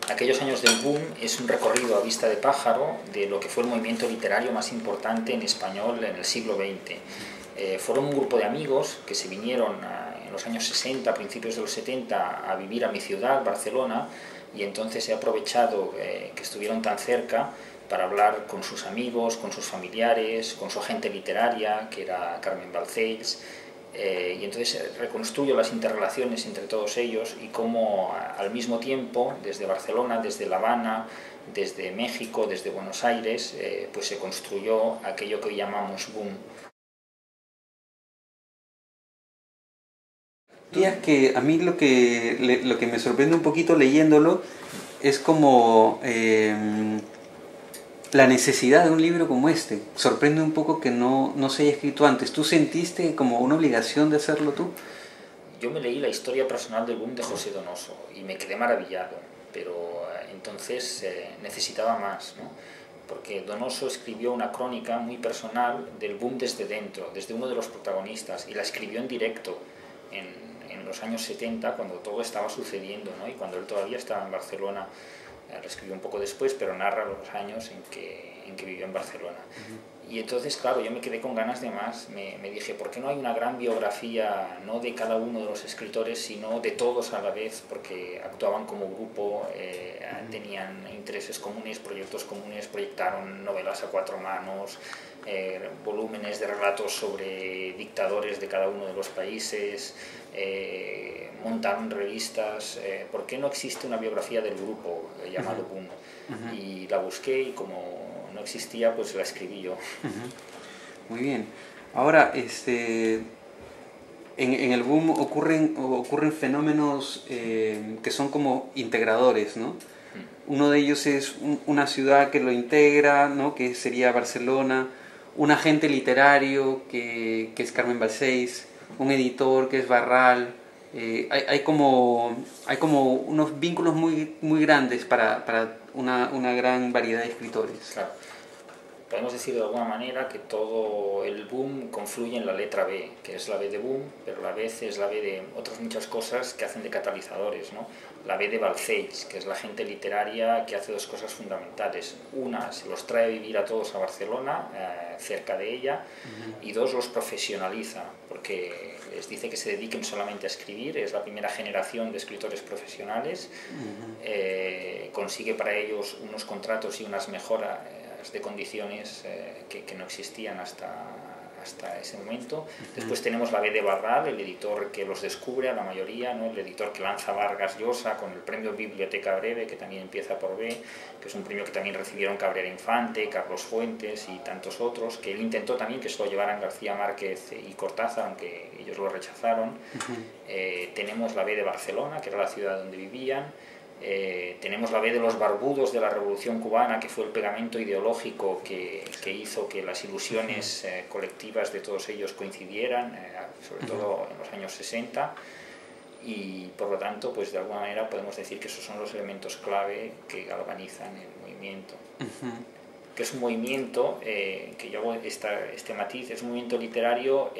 Aquellos años del boom es un recorrido a vista de pájaro de lo que fue el movimiento literario más importante en español en el siglo XX. Fueron un grupo de amigos que se vinieron en los años 60, a principios de los 70, a vivir a mi ciudad, Barcelona, y entonces he aprovechado que estuvieron tan cerca para hablar con sus amigos, con sus familiares, con su agente literaria, que era Carmen Balcells, y entonces reconstruyo las interrelaciones entre todos ellos y cómo al mismo tiempo, desde Barcelona, desde La Habana, desde México, desde Buenos Aires, pues se construyó aquello que hoy llamamos boom. Días que a mí lo que me sorprende un poquito leyéndolo es como la necesidad de un libro como este. Sorprende un poco que no se haya escrito antes. ¿Tú sentiste como una obligación de hacerlo tú? Yo me leí la historia personal del boom de José Donoso y me quedé maravillado, pero entonces necesitaba más, ¿no? Porque Donoso escribió una crónica muy personal del boom desde dentro, desde uno de los protagonistas, y la escribió en directo en los años 70, cuando todo estaba sucediendo, ¿no? Y cuando él todavía estaba en Barcelona. Lo escribió un poco después, pero narra los años en que vivió en Barcelona. Y entonces, claro, yo me quedé con ganas de más. Me dije, ¿por qué no hay una gran biografía, no de cada uno de los escritores, sino de todos a la vez? Porque actuaban como grupo, tenían intereses comunes, proyectos comunes, proyectaron novelas a cuatro manos, volúmenes de relatos sobre dictadores de cada uno de los países, montaron revistas. ¿Por qué no existe una biografía del grupo llamado Boom? Y la busqué y como no existía, pues la escribí yo. Muy bien. Ahora, en el boom ocurren fenómenos que son como integradores, ¿no? Uno de ellos es una ciudad que lo integra, ¿no? Que sería Barcelona, un agente literario que es Carmen Balcells, un editor que es Barral. Hay como unos vínculos muy grandes para una gran variedad de escritores. Claro. Podemos decir de alguna manera que todo el boom confluye en la letra B, que es la B de boom, pero la B es la B de otras muchas cosas que hacen de catalizadores, ¿no? La B de Balcells, que es la gente literaria que hace dos cosas fundamentales. Una, se los trae a vivir a todos a Barcelona, cerca de ella, y dos, los profesionaliza, porque les dice que se dediquen solamente a escribir. Es la primera generación de escritores profesionales, consigue para ellos unos contratos y unas mejoras de condiciones que no existían hasta ese momento. Después tenemos la B de Barral, el editor que los descubre a la mayoría, ¿no? El editor que lanza Vargas Llosa con el premio Biblioteca Breve, que también empieza por B, que es un premio que también recibieron Cabrera Infante, Carlos Fuentes y tantos otros, que él intentó también que se lo llevaran García Márquez y Cortázar, aunque ellos lo rechazaron. Tenemos la B de Barcelona, que era la ciudad donde vivían. Tenemos la B de los barbudos de la Revolución Cubana, que fue el pegamento ideológico que hizo que las ilusiones colectivas de todos ellos coincidieran, sobre todo en los años 60, y por lo tanto, pues de alguna manera podemos decir que esos son los elementos clave que galvanizan el movimiento. Que es un movimiento, que yo hago este matiz, es un movimiento literario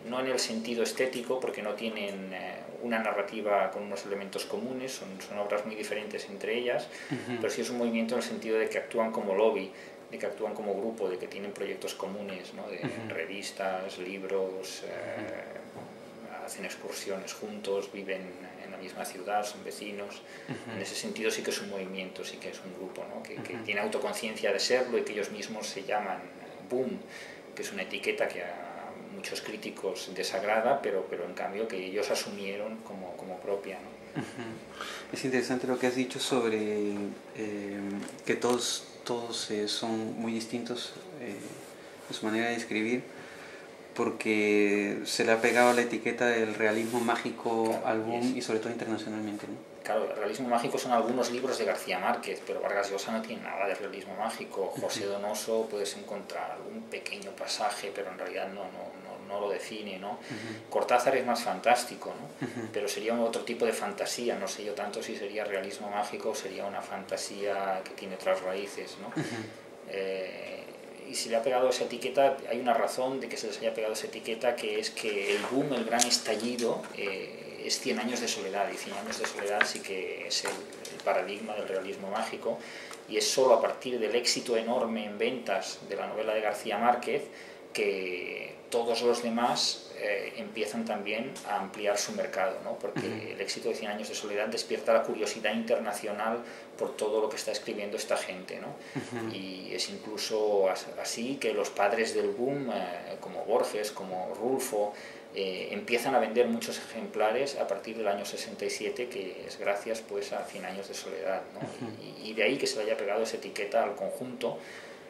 no en el sentido estético, porque no tienen una narrativa con unos elementos comunes, son obras muy diferentes entre ellas, pero sí es un movimiento en el sentido de que actúan como lobby, de que actúan como grupo, de que tienen proyectos comunes, ¿no? De revistas, libros, hacen excursiones juntos, viven en la misma ciudad, son vecinos. En ese sentido sí que es un movimiento, sí que es un grupo, ¿no? que tiene autoconciencia de serlo y que ellos mismos se llaman boom, que es una etiqueta que a muchos críticos desagrada, pero en cambio que ellos asumieron como propia, ¿no? Es interesante lo que has dicho sobre que todos son muy distintos en su manera de escribir, porque se le ha pegado la etiqueta del realismo mágico, claro, al boom, y sobre todo internacionalmente, ¿no? Claro, el realismo mágico son algunos libros de García Márquez, pero Vargas Llosa no tiene nada de realismo mágico. José Donoso puedes encontrar algún pequeño pasaje, pero en realidad no lo define, ¿no? Cortázar es más fantástico, ¿no? Pero sería otro tipo de fantasía, no sé yo tanto si sería realismo mágico o sería una fantasía que tiene otras raíces, ¿no? Y se le ha pegado esa etiqueta, hay una razón de que se les haya pegado esa etiqueta, que es que el boom, el gran estallido, es Cien años de soledad, y Cien años de soledad sí que es el paradigma del realismo mágico, y es solo a partir del éxito enorme en ventas de la novela de García Márquez que todos los demás empiezan también a ampliar su mercado, ¿no? Porque el éxito de Cien años de soledad despierta la curiosidad internacional por todo lo que está escribiendo esta gente, ¿no? Y es incluso así que los padres del boom, como Borges, como Rulfo, empiezan a vender muchos ejemplares a partir del año 67, que es gracias pues a Cien años de soledad, ¿no? Y de ahí que se le haya pegado esa etiqueta al conjunto,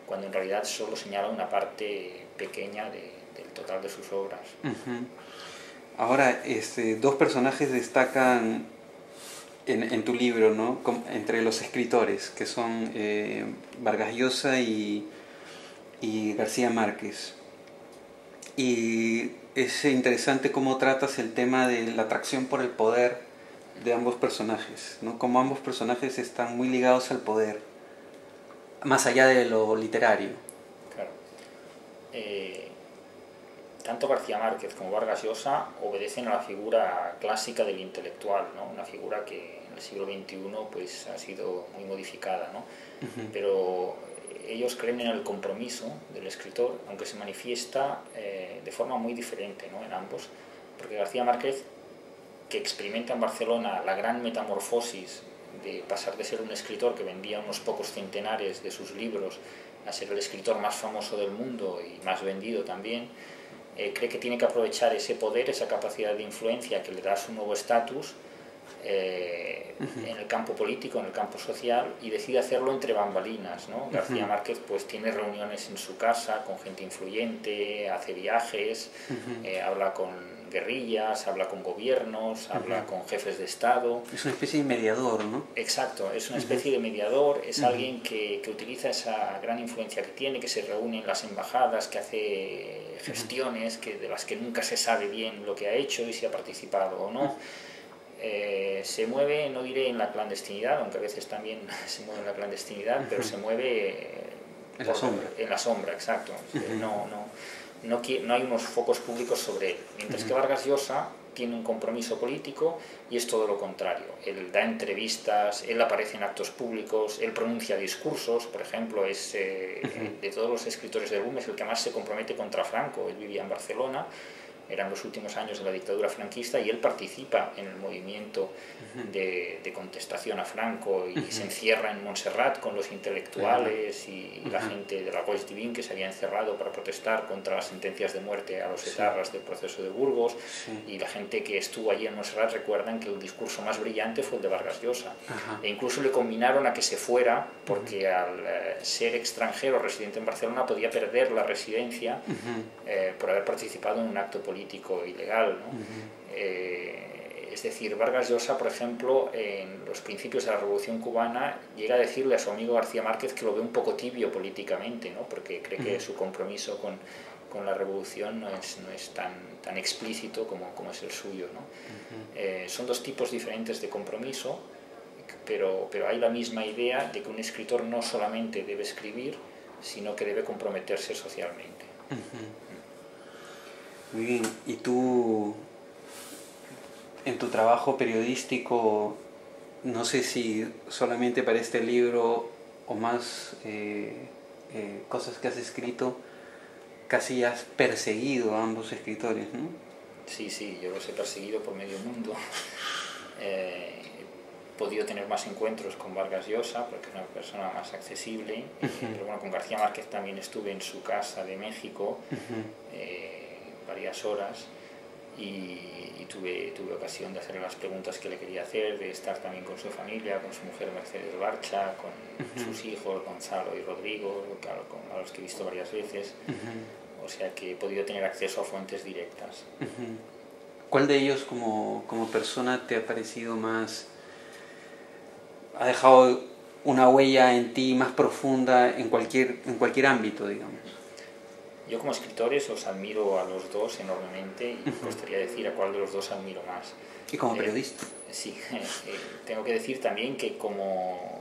cuando en realidad solo señala una parte pequeña del total de sus obras. Ahora, dos personajes destacan en tu libro, ¿no? Entre los escritores, que son Vargas Llosa y García Márquez. Y es interesante cómo tratas el tema de la atracción por el poder de ambos personajes, ¿no? Cómo ambos personajes están muy ligados al poder, más allá de lo literario. Claro. Tanto García Márquez como Vargas Llosa obedecen a la figura clásica del intelectual, ¿no? Una figura que en el siglo XXI pues, ha sido muy modificada, ¿no? Pero ellos creen en el compromiso del escritor, aunque se manifiesta de forma muy diferente, ¿no? En ambos, porque García Márquez, que experimenta en Barcelona la gran metamorfosis de pasar de ser un escritor que vendía unos pocos centenares de sus libros a ser el escritor más famoso del mundo y más vendido también, cree que tiene que aprovechar ese poder, esa capacidad de influencia que le da su nuevo estatus en el campo político, en el campo social, y decide hacerlo entre bambalinas, ¿no? García Márquez pues tiene reuniones en su casa con gente influyente, hace viajes, habla con guerrillas, habla con gobiernos, habla con jefes de Estado. Es una especie de mediador, ¿no? Exacto, es una especie de mediador, es alguien que utiliza esa gran influencia que tiene, que se reúne en las embajadas, que hace gestiones de las que nunca se sabe bien lo que ha hecho y si ha participado o no. Se mueve, no diré en la clandestinidad, aunque a veces también se mueve en la clandestinidad, pero se mueve en la sombra. En la sombra, exacto. No hay unos focos públicos sobre él. Mientras que Vargas Llosa tiene un compromiso político y es todo lo contrario. Él da entrevistas, él aparece en actos públicos, él pronuncia discursos, por ejemplo, es de todos los escritores del boom es el que más se compromete contra Franco. Él vivía en Barcelona, eran los últimos años de la dictadura franquista y él participa en el movimiento de contestación a Franco y se encierra en Montserrat con los intelectuales y la gente de la Guardia Civil que se había encerrado para protestar contra las sentencias de muerte a los etarras del proceso de Burgos, y la gente que estuvo allí en Montserrat recuerdan que el discurso más brillante fue el de Vargas Llosa, e incluso le combinaron a que se fuera porque al ser extranjero residente en Barcelona podía perder la residencia por haber participado en un acto político ilegal, ¿no? Es decir, Vargas Llosa, por ejemplo, en los principios de la Revolución Cubana, llega a decirle a su amigo García Márquez que lo ve un poco tibio políticamente, ¿no? Porque cree que su compromiso con la revolución no es tan explícito como es el suyo, ¿no? Son dos tipos diferentes de compromiso, pero hay la misma idea de que un escritor no solamente debe escribir, sino que debe comprometerse socialmente. Muy bien, ¿y tú en tu trabajo periodístico, no sé si solamente para este libro o más cosas que has escrito, casi has perseguido a ambos escritores, ¿no? Sí, yo los he perseguido por medio mundo. He podido tener más encuentros con Vargas Llosa porque es una persona más accesible, pero bueno, con García Márquez también estuve en su casa de México varias horas y tuve ocasión de hacerle las preguntas que le quería hacer, de estar también con su familia, con su mujer Mercedes Barcha, con sus hijos Gonzalo y Rodrigo, a los que he visto varias veces. O sea que he podido tener acceso a fuentes directas. ¿Cuál de ellos como persona te ha parecido más, ha dejado una huella en ti más profunda en cualquier ámbito, digamos? Yo como escritores os admiro a los dos enormemente y me gustaría decir a cuál de los dos admiro más. ¿Y como periodista? Sí, tengo que decir también que como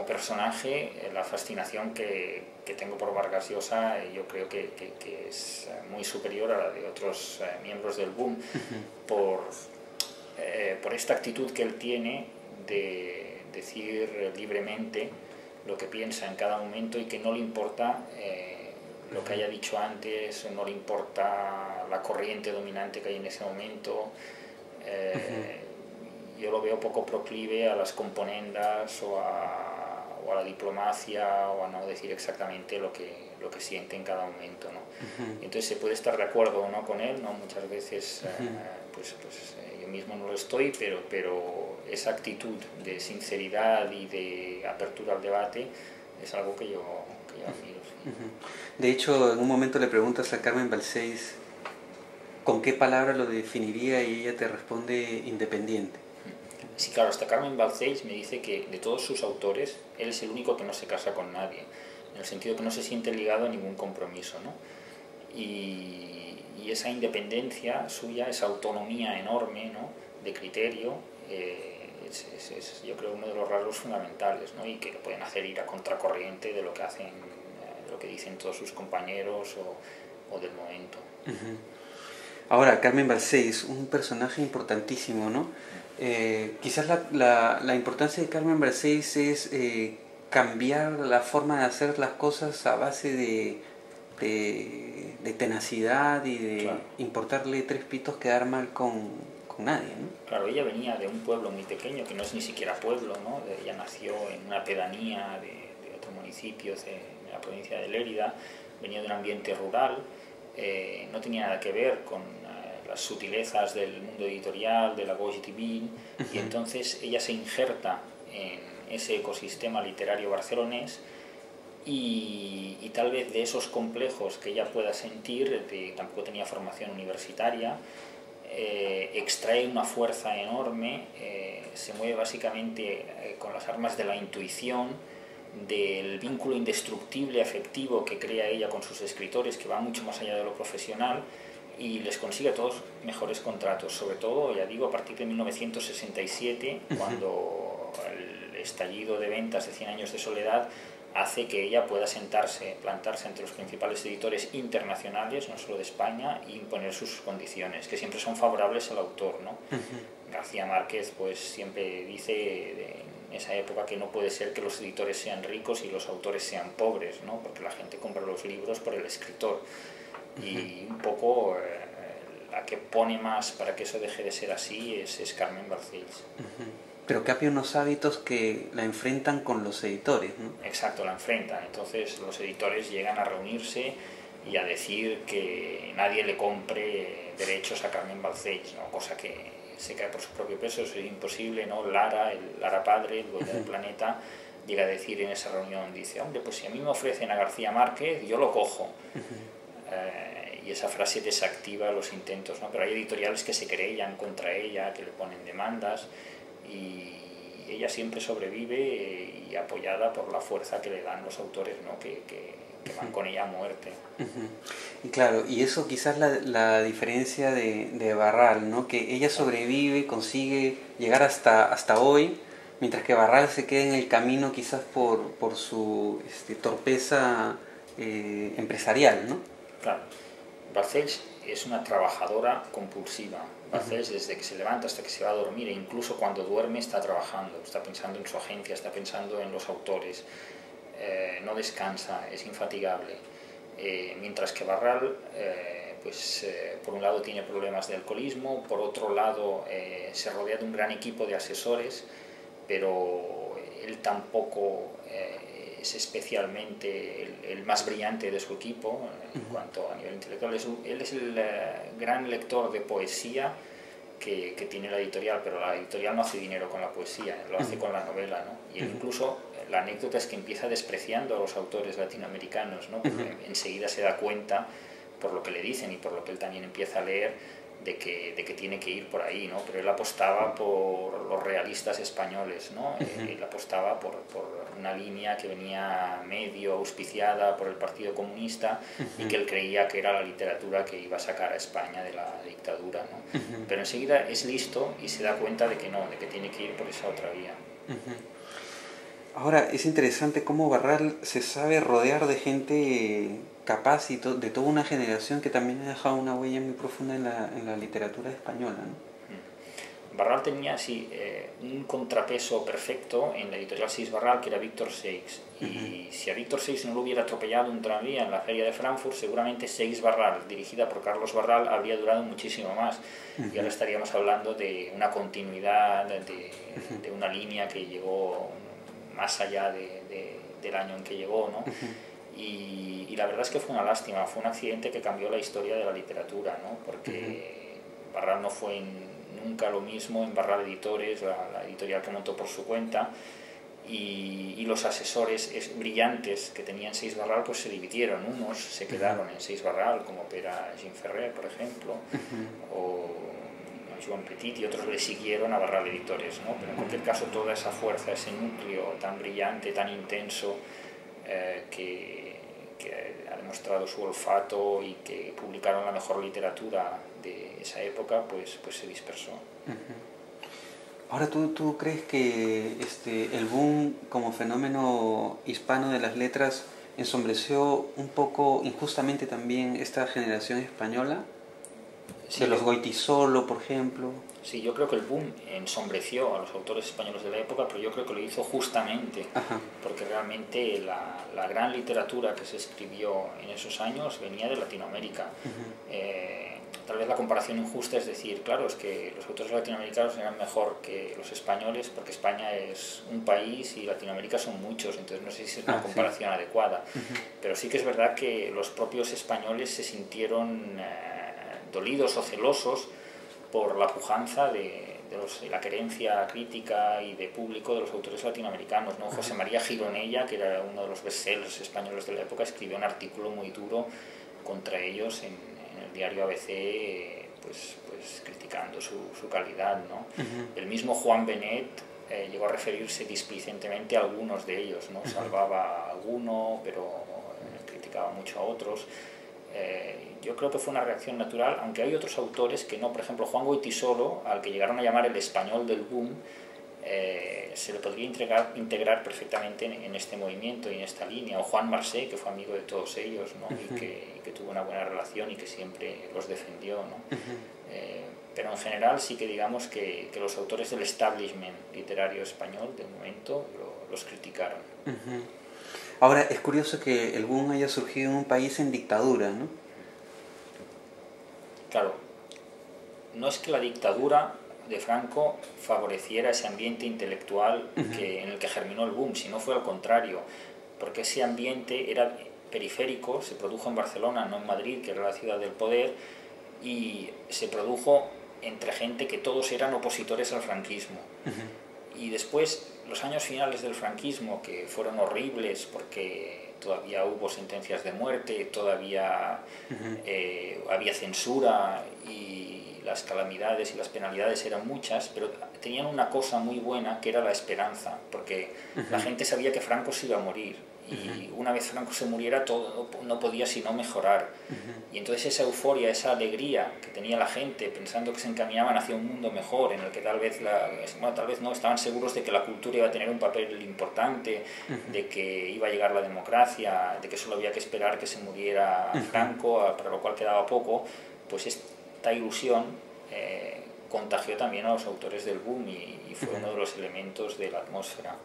personaje, la fascinación que tengo por Vargas Llosa yo creo que es muy superior a la de otros miembros del boom, por por esta actitud que él tiene de decir libremente lo que piensa en cada momento y que no le importa lo que haya dicho antes, no le importa la corriente dominante que hay en ese momento. Yo lo veo poco proclive a las componendas o a la diplomacia o a no decir exactamente lo que siente en cada momento, ¿no? Entonces se puede estar de acuerdo o no con él, ¿no? Muchas veces yo mismo no lo estoy, pero esa actitud de sinceridad y de apertura al debate es algo que yo admiro. Sí. De hecho, en un momento le preguntas a Carmen Balcells con qué palabra lo definiría y ella te responde independiente. Sí, claro, hasta Carmen Balcells me dice que de todos sus autores, él es el único que no se casa con nadie, en el sentido que no se siente ligado a ningún compromiso, ¿no? Y esa independencia suya, esa autonomía enorme, ¿no?, de criterio, es yo creo uno de los rasgos fundamentales, ¿no?, y que lo pueden hacer ir a contracorriente de lo que hacen, de lo que dicen todos sus compañeros o del momento. Ahora, Carmen Balcells, un personaje importantísimo, ¿no? Quizás la importancia de Carmen Balcells es cambiar la forma de hacer las cosas a base de tenacidad y de importarle tres pitos quedar mal con nadie, ¿no? Claro, ella venía de un pueblo muy pequeño, que no es ni siquiera pueblo, ¿no? Ella nació en una pedanía de otro municipio de la provincia de Lérida, venía de un ambiente rural, no tenía nada que ver con las sutilezas del mundo editorial, de la Gauche Divine, y entonces ella se injerta en ese ecosistema literario barcelonés y tal vez de esos complejos que ella pueda sentir, tampoco tenía formación universitaria, extrae una fuerza enorme, se mueve básicamente con las armas de la intuición, del vínculo indestructible afectivo que crea ella con sus escritores, que va mucho más allá de lo profesional, y les consigue a todos mejores contratos, sobre todo, ya digo, a partir de 1967, cuando el estallido de ventas de 100 años de soledad hace que ella pueda plantarse entre los principales editores internacionales, no solo de España, e imponer sus condiciones, que siempre son favorables al autor, ¿no? García Márquez pues siempre dice en esa época que no puede ser que los editores sean ricos y los autores sean pobres, ¿no? Porque la gente compra los libros por el escritor. Y un poco la que pone más para que eso deje de ser así es Carmen Balcells. Pero cambia unos hábitos que la enfrentan con los editores, ¿no? Exacto, la enfrentan. Entonces los editores llegan a reunirse y a decir que nadie le compre derechos a Carmen Balcells, ¿no? Cosa que se cae por su propio peso, eso es imposible, ¿no? Lara padre, el dueño del Planeta, llega a decir en esa reunión, dice, hombre, pues si a mí me ofrecen a García Márquez, yo lo cojo. Y esa frase desactiva los intentos, ¿no? Pero hay editoriales que se querellan contra ella, que le ponen demandas, y ella siempre sobrevive y apoyada por la fuerza que le dan los autores, ¿no? que van con ella a muerte. Y claro, y eso quizás la diferencia de Barral, ¿no? Que ella sobrevive, consigue llegar hasta hoy, mientras que Barral se queda en el camino quizás por su torpeza empresarial, ¿no? Claro, Balcells es una trabajadora compulsiva. Balcells desde que se levanta hasta que se va a dormir, e incluso cuando duerme está trabajando, está pensando en su agencia, está pensando en los autores, no descansa, es infatigable. Mientras que Barral, por un lado tiene problemas de alcoholismo, por otro lado se rodea de un gran equipo de asesores, pero él tampoco es especialmente el más brillante de su equipo en cuanto a nivel intelectual. Él es el gran lector de poesía que tiene la editorial, pero la editorial no hace dinero con la poesía, lo hace con la novela, ¿no? Y él incluso, la anécdota es que empieza despreciando a los autores latinoamericanos, ¿no? Porque enseguida se da cuenta, por lo que le dicen y por lo que él también empieza a leer, de que tiene que ir por ahí, ¿no? Pero él apostaba por los realistas españoles, ¿no? Él apostaba por una línea que venía medio auspiciada por el Partido Comunista y que él creía que era la literatura que iba a sacar a España de la dictadura, ¿no? Pero enseguida es listo y se da cuenta de que no, de que tiene que ir por esa otra vía. Ahora, es interesante cómo Barral se sabe rodear de gente capaz y de toda una generación que también ha dejado una huella muy profunda en la literatura española, ¿no? Barral tenía, sí, un contrapeso perfecto en la editorial Seix Barral, que era Víctor Seix. Y si a Víctor Seix no lo hubiera atropellado un tranvía en la feria de Frankfurt, seguramente Seix Barral, dirigida por Carlos Barral, habría durado muchísimo más. Y ahora estaríamos hablando de una continuidad, de una línea que llegó más allá del año en que llegó, ¿no? Y la verdad es que fue una lástima, fue un accidente que cambió la historia de la literatura, ¿no? Porque Barral no fue nunca lo mismo en Barral Editores, la editorial que montó por su cuenta, y los asesores brillantes que tenían Seix Barral pues se dividieron. Unos se quedaron en Seix Barral, como Pere Gimferrer, por ejemplo, o Joan Petit, y otros le siguieron a Barral Editores, ¿no? Pero en cualquier caso toda esa fuerza, ese núcleo tan brillante, tan intenso, que ha demostrado su olfato y que publicaron la mejor literatura de esa época, pues se dispersó. Ahora, ¿tú crees que el boom como fenómeno hispano de las letras ensombreció un poco injustamente también esta generación española? Sí, de los Goytisolo, por ejemplo. Sí, yo creo que el boom ensombreció a los autores españoles de la época, pero yo creo que lo hizo justamente. Ajá. Porque realmente la gran literatura que se escribió en esos años venía de Latinoamérica. Tal vez la comparación injusta es decir, claro, es que los autores latinoamericanos eran mejor que los españoles porque España es un país y Latinoamérica son muchos, entonces no sé si es una comparación adecuada. Pero sí que es verdad que los propios españoles se sintieron dolidos o celosos por la pujanza de la querencia crítica y de público de los autores latinoamericanos, ¿no? José María Gironella, que era uno de los bestsellers españoles de la época, escribió un artículo muy duro contra ellos en el diario ABC, pues criticando su calidad, ¿no? El mismo Juan Benet llegó a referirse displicentemente a algunos de ellos, ¿no? Salvaba a alguno, pero criticaba mucho a otros. Yo creo que fue una reacción natural, aunque hay otros autores que no. Por ejemplo, Juan Goytisolo, al que llegaron a llamar el español del boom, se le podría integrar perfectamente en este movimiento y en esta línea. O Juan Marsé, que fue amigo de todos ellos, ¿no? Y que tuvo una buena relación y que siempre los defendió, ¿no? Pero en general sí que digamos que los autores del establishment literario español del momento los criticaron. Ahora, es curioso que el boom haya surgido en un país en dictadura, ¿no? Claro, no es que la dictadura de Franco favoreciera ese ambiente intelectual en el que germinó el boom, sino fue al contrario, porque ese ambiente era periférico, se produjo en Barcelona, no en Madrid, que era la ciudad del poder, y se produjo entre gente que todos eran opositores al franquismo. Y después, los años finales del franquismo, que fueron horribles porque todavía hubo sentencias de muerte, todavía había censura y las calamidades y las penalidades eran muchas, pero tenían una cosa muy buena que era la esperanza, porque la gente sabía que Franco se iba a morir y una vez Franco se muriera todo no podía sino mejorar. Y entonces esa euforia, esa alegría que tenía la gente pensando que se encaminaban hacia un mundo mejor en el que tal vez no, estaban seguros de que la cultura iba a tener un papel importante, de que iba a llegar la democracia, de que solo había que esperar que se muriera Franco, para lo cual quedaba poco. Pues esta ilusión contagió también a los autores del boom y fue uno de los elementos de la atmósfera.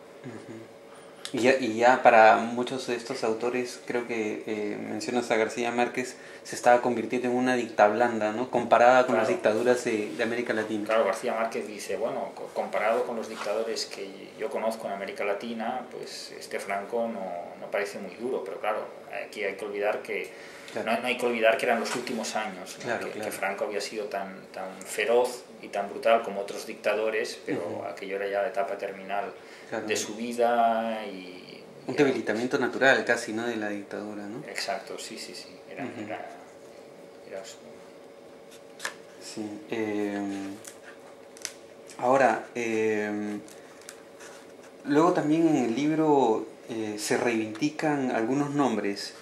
Y ya para muchos de estos autores, creo que mencionas a García Márquez, se estaba convirtiendo en una dictablanda, ¿no? Comparada con las dictaduras de América Latina. Claro, García Márquez dice, bueno, comparado con los dictadores que yo conozco en América Latina, pues este Franco no parece muy duro, pero claro, aquí hay que olvidar que no hay que olvidar que eran los últimos años, ¿no? Que Franco había sido tan feroz y tan brutal como otros dictadores, pero aquello era ya la etapa terminal de su vida y un debilitamiento natural casi, ¿no? De la dictadura, ¿no? Exacto, sí. Era sí. Ahora, luego también en el libro se reivindican algunos nombres.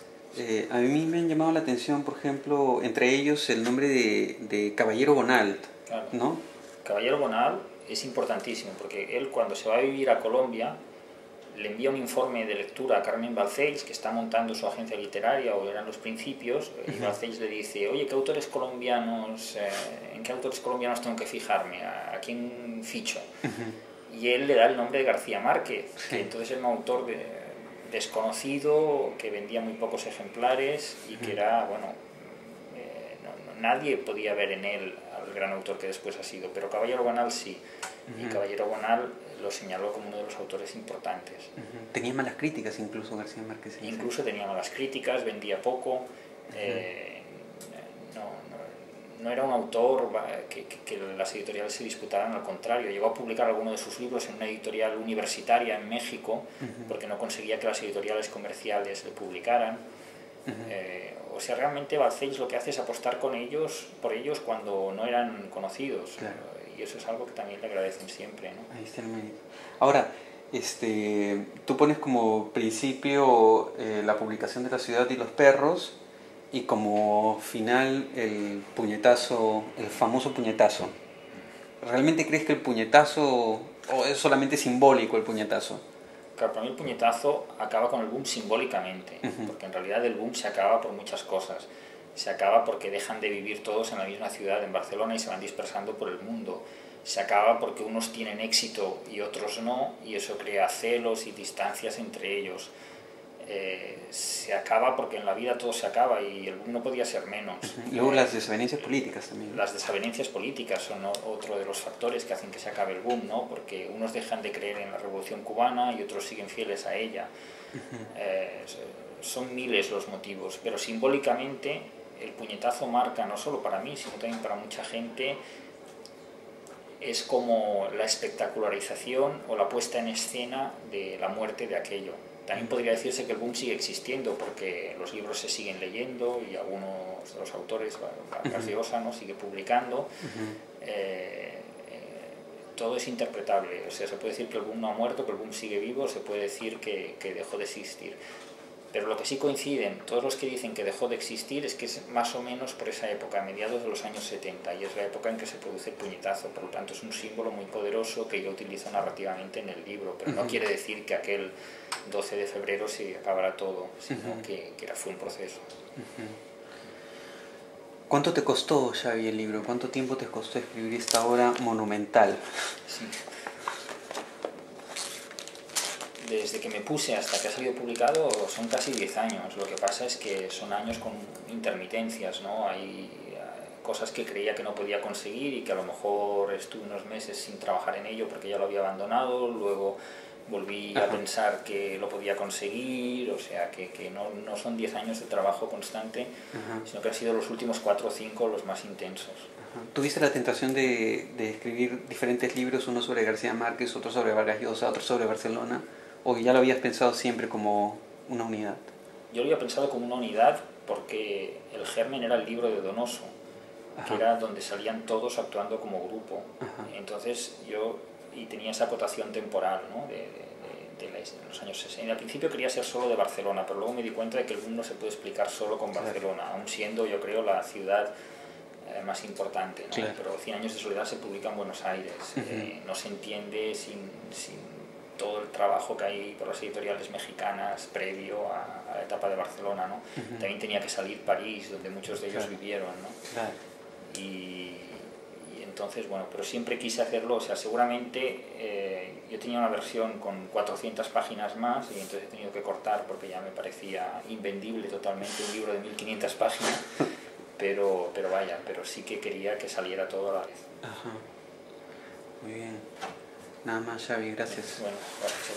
A mí me han llamado la atención, por ejemplo, entre ellos el nombre de Caballero Bonald, ¿no? Caballero Bonald es importantísimo porque él, cuando se va a vivir a Colombia, le envía un informe de lectura a Carmen Balcells, que está montando su agencia literaria, o eran los principios, y Balcells le dice, oye, ¿qué autores colombianos, ¿en qué autores colombianos tengo que fijarme? ¿A quién ficho? Y él le da el nombre de García Márquez, que entonces era un autor desconocido, que vendía muy pocos ejemplares y que era, bueno, nadie podía ver en él al gran autor que después ha sido, pero Caballero Bonal sí, y Caballero Bonal lo señaló como uno de los autores importantes. Tenía malas críticas incluso García Márquez. Incluso tenía malas críticas, vendía poco, no era un autor que las editoriales se disputaran, al contrario, llegó a publicar algunos de sus libros en una editorial universitaria en México, porque no conseguía que las editoriales comerciales le publicaran. O sea, realmente Balcells lo que hace es apostar por ellos cuando no eran conocidos. Claro. Y eso es algo que también le agradecen siempre, ¿no? Ahí está el mérito. Ahora, tú pones como principio la publicación de La ciudad y los perros, y como final el puñetazo, el famoso puñetazo. ¿Realmente crees que el puñetazo, o es solamente simbólico el puñetazo? Claro, para mí el puñetazo acaba con el boom simbólicamente, porque en realidad el boom se acaba por muchas cosas. Se acaba porque dejan de vivir todos en la misma ciudad, en Barcelona, y se van dispersando por el mundo. Se acaba porque unos tienen éxito y otros no, y eso crea celos y distancias entre ellos. Se acaba porque en la vida todo se acaba y el boom no podía ser menos. Luego las desavenencias políticas también. Las desavenencias políticas son otro de los factores que hacen que se acabe el boom, ¿no? Porque unos dejan de creer en la Revolución Cubana y otros siguen fieles a ella. Son miles los motivos, pero simbólicamente el puñetazo marca, no solo para mí, sino también para mucha gente, es como la espectacularización o la puesta en escena de la muerte de aquello. También podría decirse que el boom sigue existiendo porque los libros se siguen leyendo y algunos de los autores, Vargas Llosa, ¿no?, sigue publicando. Todo es interpretable, o sea, se puede decir que el boom no ha muerto, que el boom sigue vivo, se puede decir que dejó de existir. Pero lo que sí coinciden todos los que dicen que dejó de existir es que es más o menos por esa época, a mediados de los años 70, y es la época en que se produce el puñetazo. Por lo tanto, es un símbolo muy poderoso que yo utilizo narrativamente en el libro, pero no quiere decir que aquel 12 de febrero se acabara todo, sino que fue un proceso. ¿Cuánto te costó, Xavi, el libro? ¿Cuánto tiempo te costó escribir esta obra monumental? Sí. Desde que me puse hasta que ha salido publicado son casi 10 años. Lo que pasa es que son años con intermitencias, ¿no? Hay cosas que creía que no podía conseguir y que a lo mejor estuve unos meses sin trabajar en ello porque ya lo había abandonado, luego volví a pensar que lo podía conseguir, o sea que no son 10 años de trabajo constante, sino que han sido los últimos 4 o 5 los más intensos. ¿Tuviste la tentación de escribir diferentes libros, uno sobre García Márquez, otro sobre Vargas Llosa, otro sobre Barcelona? ¿O ya lo habías pensado siempre como una unidad? Yo lo había pensado como una unidad porque el germen era el libro de Donoso, que era donde salían todos actuando como grupo. Entonces y tenía esa acotación temporal, ¿no?, de los años 60. Al principio quería ser solo de Barcelona, pero luego me di cuenta de que el boom no se puede explicar solo con Barcelona, aun siendo, yo creo, la ciudad más importante, ¿no? Claro. Pero 100 años de soledad se publica en Buenos Aires. No se entiende sin todo el trabajo que hay por las editoriales mexicanas previo a la etapa de Barcelona, ¿no? También tenía que salir París, donde muchos de ellos vivieron, ¿no? Y entonces, bueno, pero siempre quise hacerlo, o sea, seguramente yo tenía una versión con 400 páginas más y entonces he tenido que cortar porque ya me parecía invendible totalmente un libro de 1500 páginas, pero sí que quería que saliera todo a la vez. Muy bien. Nada más, Xavi, gracias. Bueno, gracias.